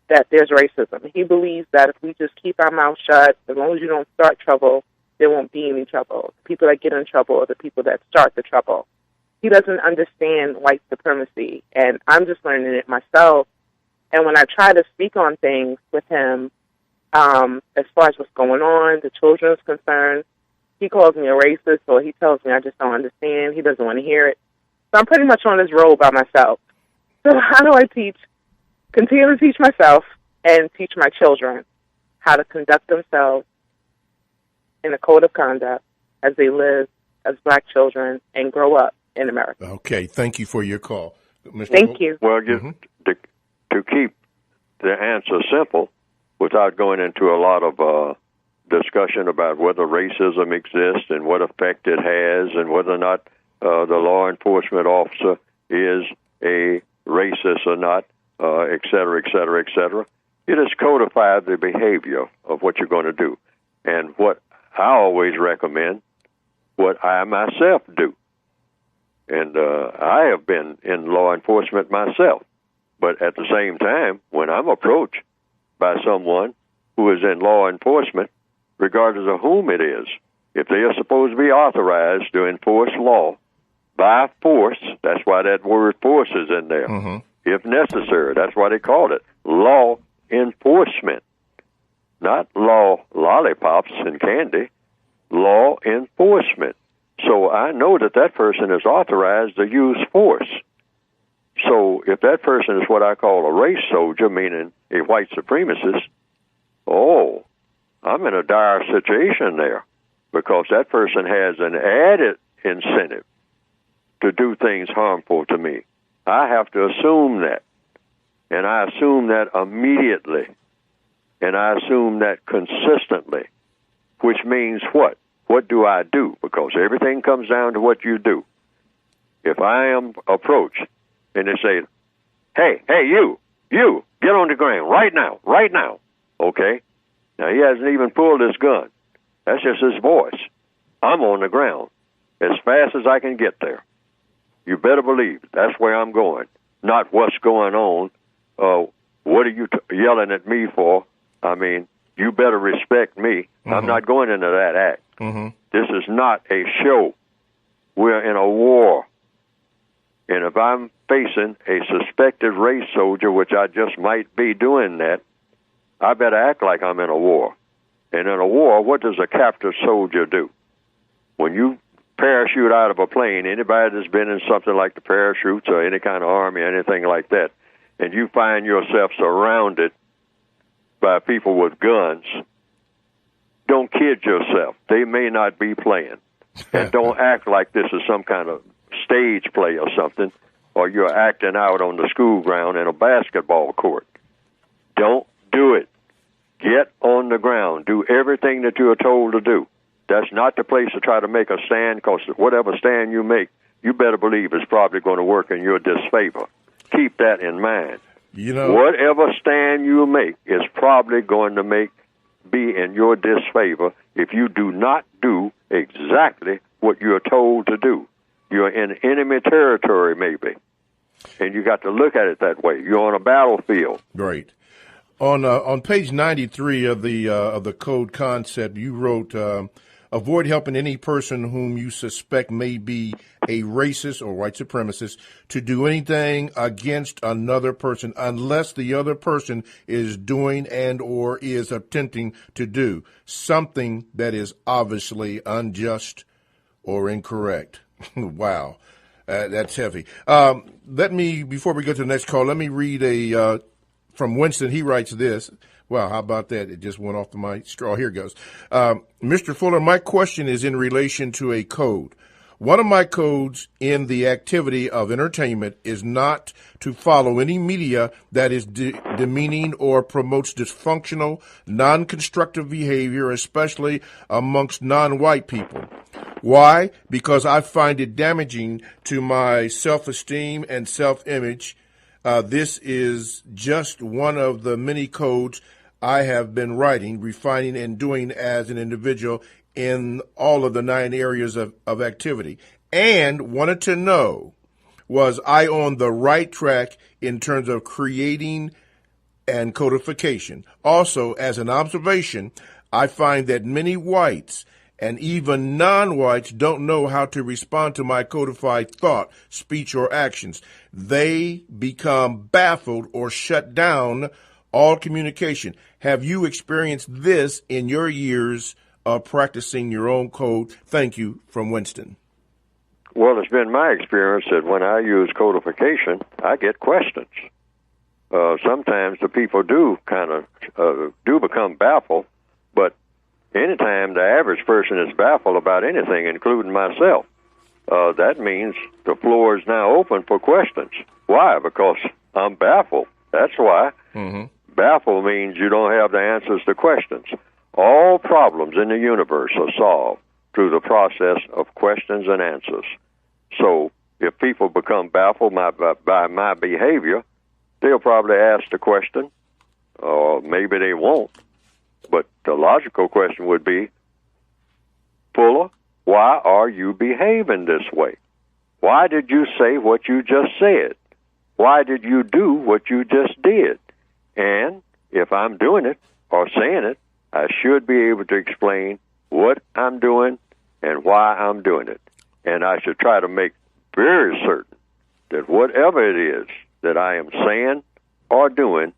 that there's racism. He believes that if we just keep our mouth shut, as long as you don't start trouble, there won't be any trouble. The people that get in trouble are the people that start the trouble. He doesn't understand white supremacy, and I'm just learning it myself. And when I try to speak on things with him, as far as what's going on, the children's concerned, he calls me a racist, or he tells me I just don't understand. He doesn't want to hear it. So I'm pretty much on this road by myself. So how do I continue to teach myself and teach my children how to conduct themselves in a code of conduct as they live as black children and grow up in America? Okay, thank you for your call. Mr. Thank you. Well, to keep the answer simple, without going into a lot of discussion about whether racism exists and what effect it has and whether or not the law enforcement officer is a racist or not, et cetera, et cetera, et cetera. It has codified the behavior of what you're going to do. And what I always recommend, what I myself do. And I have been in law enforcement myself. But at the same time, when I'm approached by someone who is in law enforcement, regardless of whom it is, if they are supposed to be authorized to enforce law by force, that's why that word force is in there. Mm-hmm. If necessary, that's why they called it law enforcement, not law lollipops and candy, law enforcement. So I know that that person is authorized to use force. So if that person is what I call a race soldier, meaning a white supremacist, I'm in a dire situation there, because that person has an added incentive to do things harmful to me. I have to assume that, and I assume that immediately, and I assume that consistently, which means what? What do I do? Because everything comes down to what you do. If I am approached and they say, hey, you, get on the ground right now, okay? Now, he hasn't even pulled his gun. That's just his voice. I'm on the ground as fast as I can get there. You better believe that's where I'm going, not what's going on. What are you yelling at me for? I mean, you better respect me. Mm-hmm. I'm not going into that act. Mm-hmm. This is not a show. We're in a war. And if I'm facing a suspected race soldier, which I just might be doing that, I better act like I'm in a war. And in a war, what does a captive soldier do? When you parachute out of a plane, anybody that's been in something like the parachutes or any kind of army or anything like that, and you find yourself surrounded by people with guns, don't kid yourself. They may not be playing. And don't act like this is some kind of stage play or something, or you're acting out on the school ground in a basketball court. Don't do it. Get on the ground. Do everything that you are told to do. That's not the place to try to make a stand, because whatever stand you make, you better believe it's probably going to work in your disfavor. Keep that in mind. You know, whatever stand you make is probably going to make be in your disfavor if you do not do exactly what you're told to do. You're in enemy territory, maybe, and you got to look at it that way. You're on a battlefield. Right. On page 93 of the code concept, you wrote, avoid helping any person whom you suspect may be a racist or white supremacist to do anything against another person unless the other person is doing and or is attempting to do something that is obviously unjust or incorrect. Wow. That's heavy. Before we go to the next call, let me read from Winston. He writes this. Wow, how about that? It just went off my straw. Here goes. Mr. Fuller, my question is in relation to a code. One of my codes in the activity of entertainment is not to follow any media that is demeaning or promotes dysfunctional, non-constructive behavior, especially amongst non-white people. Why? Because I find it damaging to my self-esteem and self-image. This is just one of the many codes I have been writing, refining, and doing as an individual in all of the 9 areas of activity, and wanted to know, was I on the right track in terms of creating and codification? Also, as an observation, I find that many whites and even non-whites don't know how to respond to my codified thought, speech, or actions. They become baffled or shut down all communication. Have you experienced this in your years of practicing your own code? Thank you, from Winston. Well, it's been my experience that when I use codification, I get questions. Sometimes the people do become baffled, but anytime the average person is baffled about anything, including myself, that means the floor is now open for questions. Why? Because I'm baffled. That's why. Mm-hmm. Baffled means you don't have the answers to questions. All problems in the universe are solved through the process of questions and answers. So if people become baffled by my behavior, they'll probably ask the question, or maybe they won't. But the logical question would be, Fuller, why are you behaving this way? Why did you say what you just said? Why did you do what you just did? And if I'm doing it or saying it, I should be able to explain what I'm doing and why I'm doing it. And I should try to make very certain that whatever it is that I am saying or doing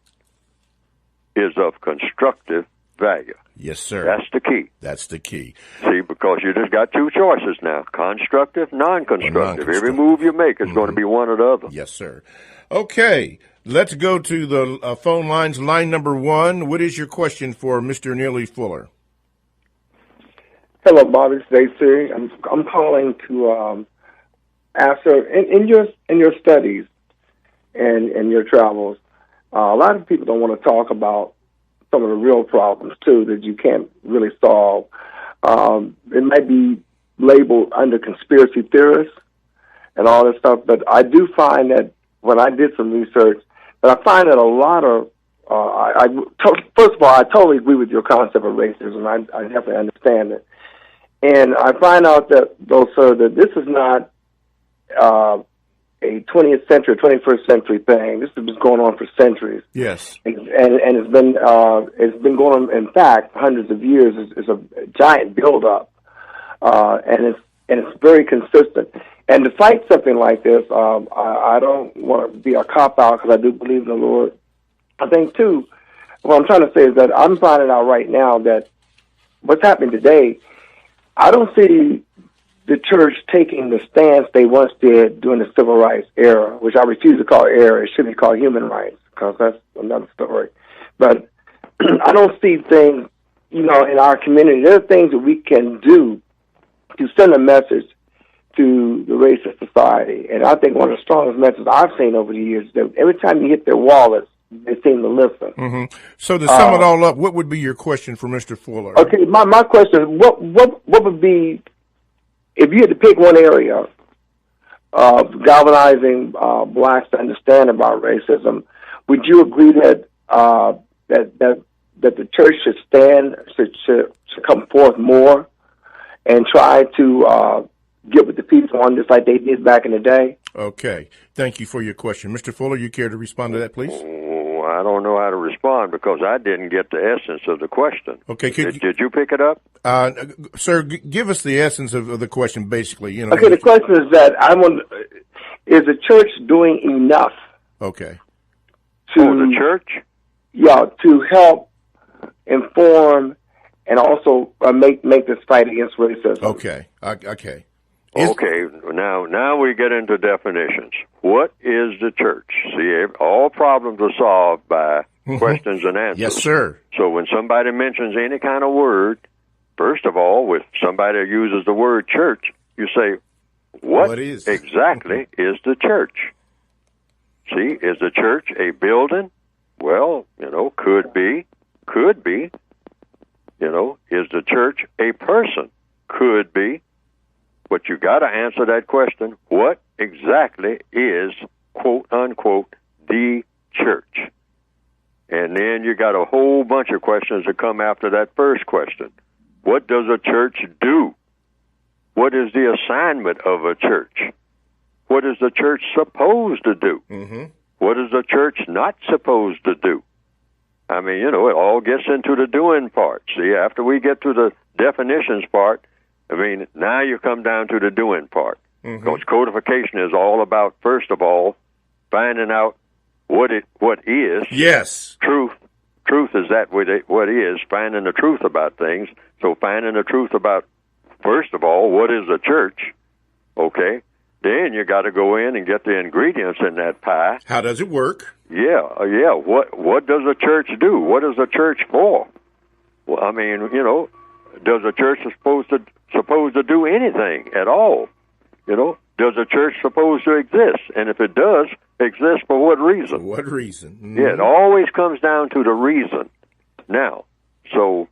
is of constructive value. Yes, sir. That's the key. That's the key. See, because you just got 2 choices now, constructive, non-constructive. Every move you make is going to be one or the other. Yes, sir. Okay, let's go to the phone lines. Line number 1, what is your question for Mr. Neely Fuller? Hello, Bobby. Stacey. I'm calling to ask her, in your studies and your travels, a lot of people don't want to talk about some of the real problems, too, that you can't really solve. It might be labeled under conspiracy theorists and all this stuff, but I do find that when I did some research, that I find that a lot of, first of all, I totally agree with your concept of racism. I definitely understand it. And I find out that, though, sir, that this is not a 20th century, 21st century thing. This has been going on for centuries. Yes. And it's been going on, in fact, hundreds of years. It's a giant buildup, and it's very consistent. And to fight something like this, I don't want to be a cop-out because I do believe in the Lord. I think, too, what I'm trying to say is that I'm finding out right now that what's happening today, I don't see the church taking the stance they once did during the civil rights era, which I refuse to call era. It should be called human rights, because that's another story. But I don't see things, in our community. There are things that we can do to send a message to the racist society. And I think one of the strongest messages I've seen over the years is that every time you hit their wallets, they seem to listen. Mm-hmm. So to sum it all up, what would be your question for Mr. Fuller? Okay, my question is, what would be, if you had to pick one area of galvanizing blacks to understand about racism, would you agree that that the church should stand, should come forth more and try to get with the people on this like they did back in the day? Okay. Thank you for your question. Mr. Fuller, you care to respond to that, please? Oh, I don't know how to respond because I didn't get the essence of the question. Okay. Did you pick it up? Sir, give us the essence of the question, basically. You know. Okay, the question is that is the church doing enough? Okay. The church? Yeah, to help inform and also make this fight against racism. Okay. Okay. Okay, now we get into definitions. What is the church? See, all problems are solved by questions and answers. Yes, sir. So when somebody mentions any kind of word, first of all, if somebody uses the word church, you say, what exactly is the church? See, is the church a building? Well, could be. Is the church a person? Could be. But you got to answer that question. What exactly is, quote unquote, the church? And then you got a whole bunch of questions that come after that first question. What does a church do? What is the assignment of a church? What is the church supposed to do? Mm-hmm. What is the church not supposed to do? I mean, it all gets into the doing part. See, after we get to the definitions part, now you come down to the doing part. Mm-hmm. Because codification is all about, first of all, finding out what is. Yes. Truth. Truth is what is, finding the truth about things. So finding the truth about, first of all, what is a church? Okay. Then you got to go in and get the ingredients in that pie. How does it work? Yeah. What does a church do? What is a church for? Well, does a church supposed to do anything at all? Does a church supposed to exist? And if it does exist, for what reason? For what reason? Mm-hmm. Yeah, it always comes down to the reason. Now, so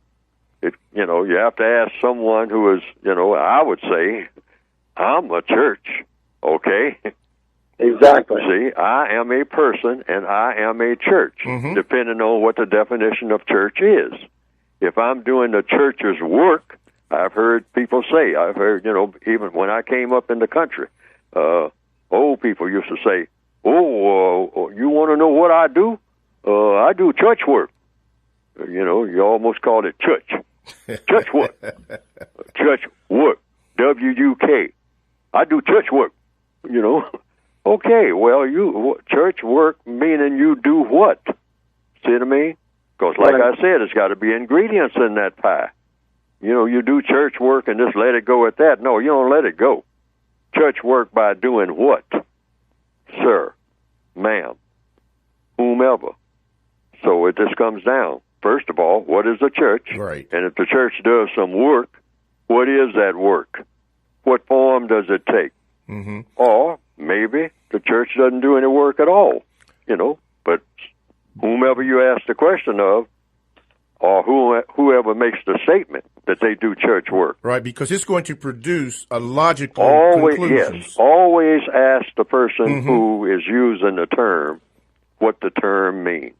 you have to ask someone who is, I would say, I'm a church. Okay. Exactly. See, I am a person and I am a church, depending on what the definition of church is. If I'm doing the church's work, I've heard people say, even when I came up in the country, old people used to say, you want to know what I do? I do church work. You almost called it church. Church work. Church work. W-U-K. I do church work. Okay, well, church work meaning you do what? See what I mean? Because like I said, it's got to be ingredients in that pie. You do church work and just let it go at that. No, you don't let it go. Church work by doing what? Sir, ma'am, whomever. So it just comes down. First of all, what is a church? Right. And if the church does some work, what is that work? What form does it take? Mm-hmm. Or maybe the church doesn't do any work at all, but whomever you ask the question of, or whoever makes the statement that they do church work. Right, because it's going to produce a logical conclusion. Yes, always ask the person who is using the term what the term means.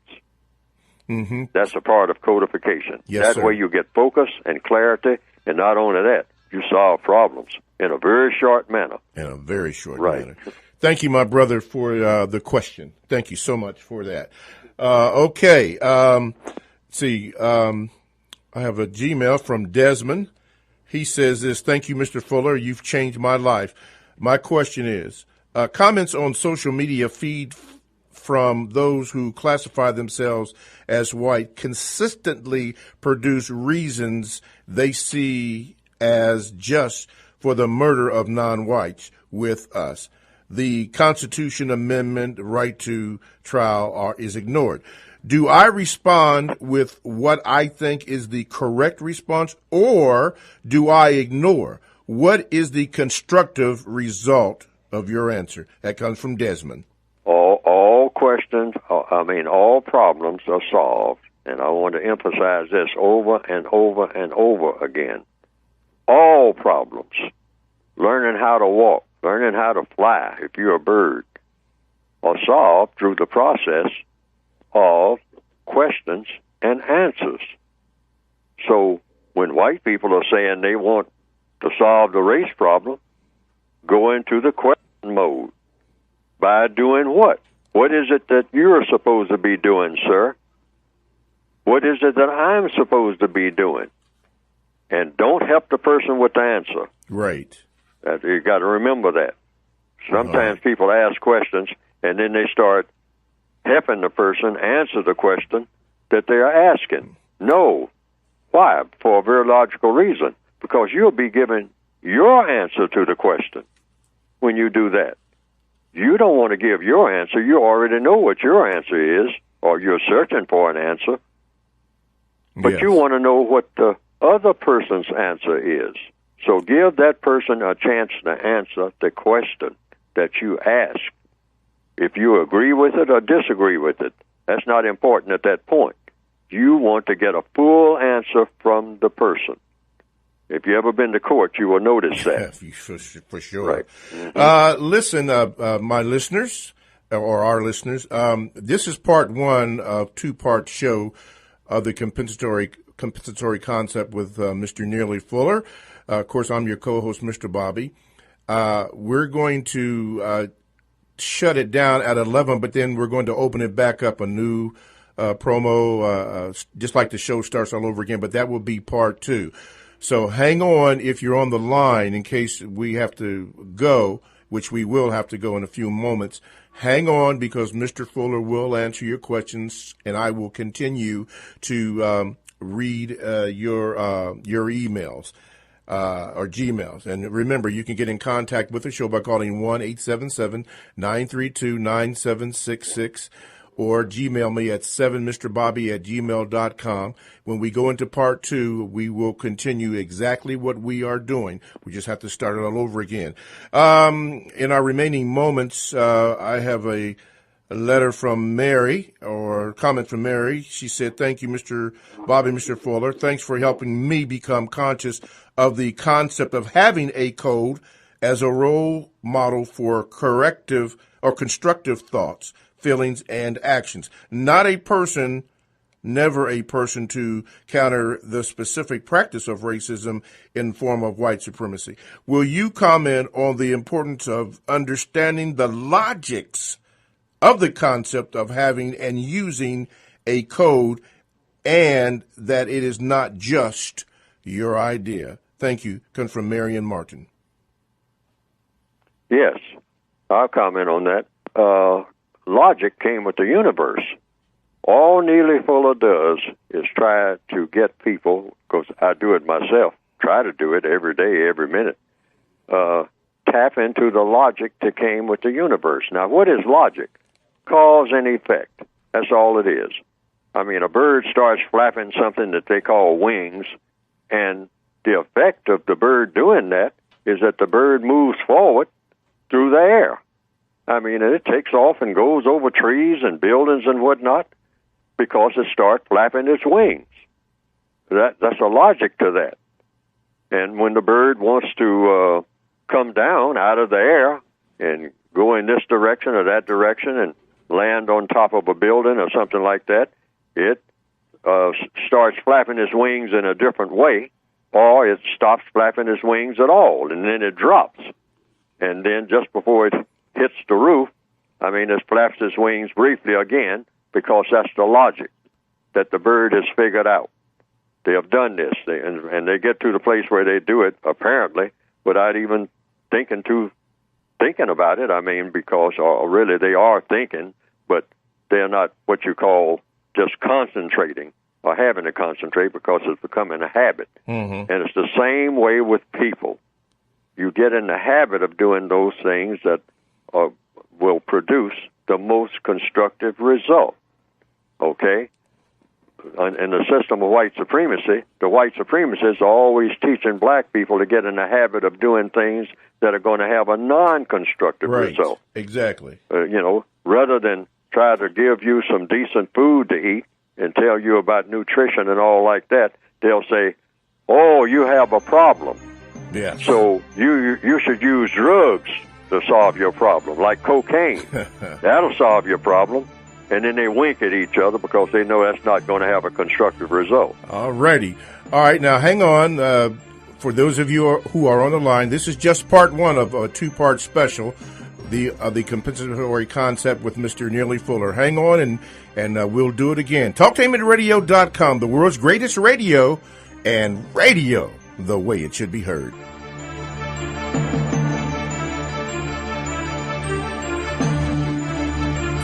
Mm-hmm. That's a part of codification. Yes, that way you get focus and clarity, and not only that, you solve problems in a very short manner. In a very short manner. Thank you, my brother, for the question. Thank you so much for that. Okay. I have a Gmail from Desmond. He says this: thank you, Mr. Fuller. You've changed my life. My question is, comments on social media feed from those who classify themselves as white consistently produce reasons they see as just for the murder of non-whites with us. The Constitution Amendment right to trial is ignored. Do I respond with what I think is the correct response, or do I ignore? What is the constructive result of your answer? That comes from Desmond. All questions, all problems are solved, and I want to emphasize this over and over and over again. All problems, learning how to walk, learning how to fly, if you're a bird, are solved through the process of questions and answers. So when white people are saying they want to solve the race problem, go into the question mode. By doing what? What is it that you're supposed to be doing, sir? What is it that I'm supposed to be doing? And don't help the person with the answer. Right. You got to remember that. Sometimes people ask questions, and then they start helping the person answer the question that they're asking. No. Why? For a very logical reason. Because you'll be giving your answer to the question when you do that. You don't want to give your answer. You already know what your answer is, or you're searching for an answer. But you want to know what the other person's answer is. So give that person a chance to answer the question that you ask. If you agree with it or disagree with it, that's not important at that point. You want to get a full answer from the person. If you ever been to court, you will notice that. For sure. Right. Listen, my listeners, or our listeners, this is part one of two-part show of the compensatory concept with Mr. Neely Fuller. Of course, I'm your co-host, Mr. Bobby. We're going to shut it down at 11, but then we're going to open it back up, a new promo, just like the show starts all over again, but that will be part two. So hang on if you're on the line in case we have to go, which we will have to go in a few moments. Hang on because Mr. Fuller will answer your questions, and I will continue to read your emails or Gmails. And remember, you can get in contact with the show by calling 1-877-932-9766 or Gmail me at 7mrbobby@gmail.com. When we go into part two, we will continue exactly what we are doing. We just have to start it all over again. In our remaining moments, I have a letter from Mary, or a comment from Mary. She said, "Thank you, Mr. Bobby, Mr. Fuller. Thanks for helping me become conscious of the concept of having a code as a role model for corrective or constructive thoughts, feelings, and actions. Not a person, never a person to counter the specific practice of racism in form of white supremacy." Will you comment on the importance of understanding the logics of the concept of having and using a code, and that it is not just your idea? Thank you. Comes from Marion Martin. Yes, I'll comment on that. Logic came with the universe. All Neely Fuller does is try to get people, because I do it myself, try to do it every day, every minute, tap into the logic that came with the universe. Now, what is logic? Cause and effect. That's all it is. I mean, a bird starts flapping something that they call wings, and the effect of the bird doing that is that the bird moves forward through the air. I mean, it takes off and goes over trees and buildings and whatnot because it starts flapping its wings. That's a logic to that. And when the bird wants to come down out of the air and go in this direction or that direction and land on top of a building or something like that, it starts flapping its wings in a different way, or it stops flapping its wings at all, and then it drops. And then just before it hits the roof, I mean, it flaps its wings briefly again, because that's the logic that the bird has figured out. They have done this, and they get to the place where they do it, apparently, without even thinking about it. I mean, because really they are thinking, but they're not what you call just concentrating or having to concentrate, because it's becoming a habit. Mm-hmm. And it's the same way with people. You get in the habit of doing those things that will produce the most constructive result. Okay? In the system of white supremacy, the white supremacists are always teaching black people to get in the habit of doing things that are going to have a non-constructive result. Exactly. Rather than try to give you some decent food to eat and tell you about nutrition and all like that, they'll say, "Oh, you have a problem. Yes. So you should use drugs to solve your problem, like cocaine. That'll solve your problem." and then they wink at each other because they know that's not going to have a constructive result. All righty. All right, now hang on. For those of you who are on the line, this is just part one of a two-part special, the compensatory concept with Mr. Neely Fuller. Hang on, and we'll do it again. TalkTainmentRadio.com, the world's greatest radio, and radio the way it should be heard.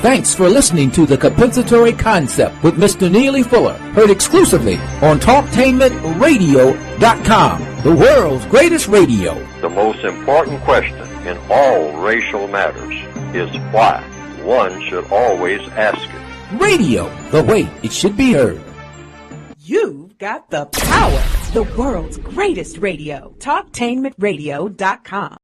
Thanks for listening to The Compensatory Concept with Mr. Neely Fuller, heard exclusively on TalkTainmentRadio.com, the world's greatest radio. The most important question in all racial matters is why. One should always ask it. Radio, the way it should be heard. You've got the power. The world's greatest radio. TalkTainmentRadio.com.